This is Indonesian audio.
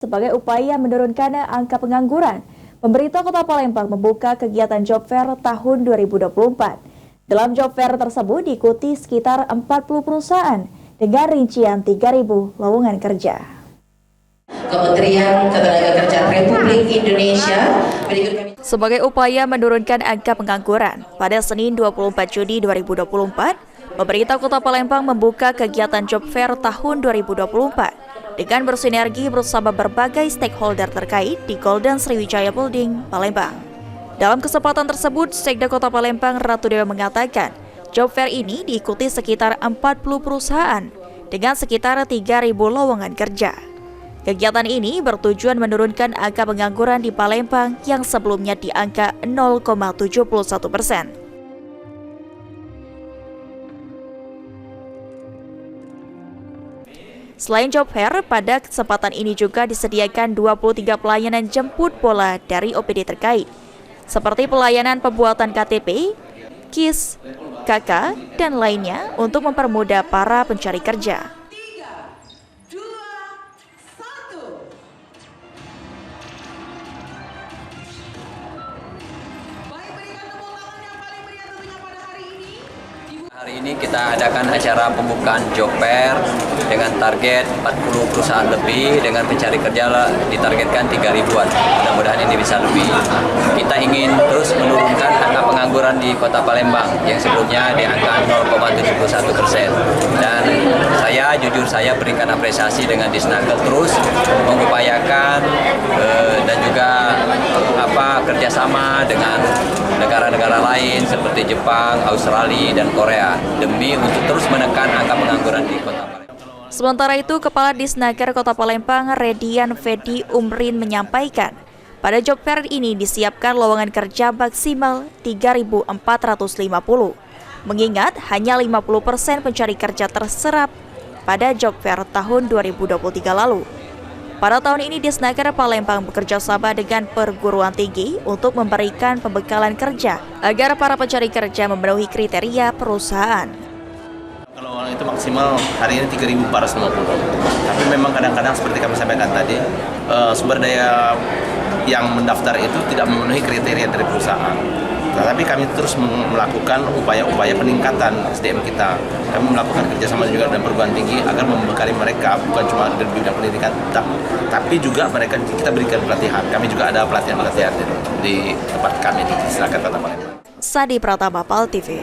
Sebagai upaya menurunkan angka pengangguran, pemerintah Kota Palembang membuka kegiatan Job Fair tahun 2024. Dalam Job Fair tersebut diikuti sekitar 40 perusahaan dengan rincian 3.000 lowongan kerja. Kementerian Ketenagakerjaan Republik Indonesia sebagai upaya menurunkan angka pengangguran, pada Senin 24 Juni 2024, pemerintah Kota Palembang membuka kegiatan Job Fair tahun 2024 dengan bersinergi bersama berbagai stakeholder terkait di Golden Sriwijaya Building, Palembang. Dalam kesempatan tersebut, Sekda Kota Palembang Ratu Dewa mengatakan, Job Fair ini diikuti sekitar 40 perusahaan dengan sekitar 3.000 lowongan kerja. Kegiatan ini bertujuan menurunkan angka pengangguran di Palembang yang sebelumnya di angka 0,71%. Selain Job Fair, pada kesempatan ini juga disediakan 23 pelayanan jemput bola dari OPD terkait, seperti pelayanan pembuatan KTP, KIS, KK, dan lainnya untuk mempermudah para pencari kerja. Hari ini kita adakan acara pembukaan Job Fair dengan target 40 perusahaan lebih, dengan pencari kerja ditargetkan 3.000-an. Mudah-mudahan ini bisa lebih. Kita ingin terus menurunkan angka pengangguran di Kota Palembang yang sebelumnya di angka 0,71%. Dan jujur saya berikan apresiasi dengan Disnaker terus mengupayakan dan juga kerjasama dengan negara-negara lain seperti Jepang, Australia, dan Korea demi untuk terus menekan angka pengangguran di Kota Palembang. Sementara itu, Kepala Disnaker Kota Palembang Redian Fedi Umrin menyampaikan, pada Job Fair ini disiapkan lowongan kerja maksimal 3.450, mengingat hanya 50% pencari kerja terserap pada Job Fair tahun 2023 lalu. Pada tahun ini, Disnaker Palembang bekerja sama dengan perguruan tinggi untuk memberikan pembekalan kerja agar para pencari kerja memenuhi kriteria perusahaan. Kalau orang itu maksimal hari ini 3.450. Tapi memang kadang-kadang seperti kami sampaikan tadi, sumber daya yang mendaftar itu tidak memenuhi kriteria dari perusahaan. Tetapi kami terus melakukan upaya-upaya peningkatan SDM kita. Kami melakukan kerjasama juga dengan perguruan tinggi agar membekali mereka bukan cuma dari bidang pendidikan, tapi juga mereka kita berikan pelatihan. Kami juga ada pelatihan di tempat kami di Disnaker Kota Palembang. Sadi Pratama, PAL TV.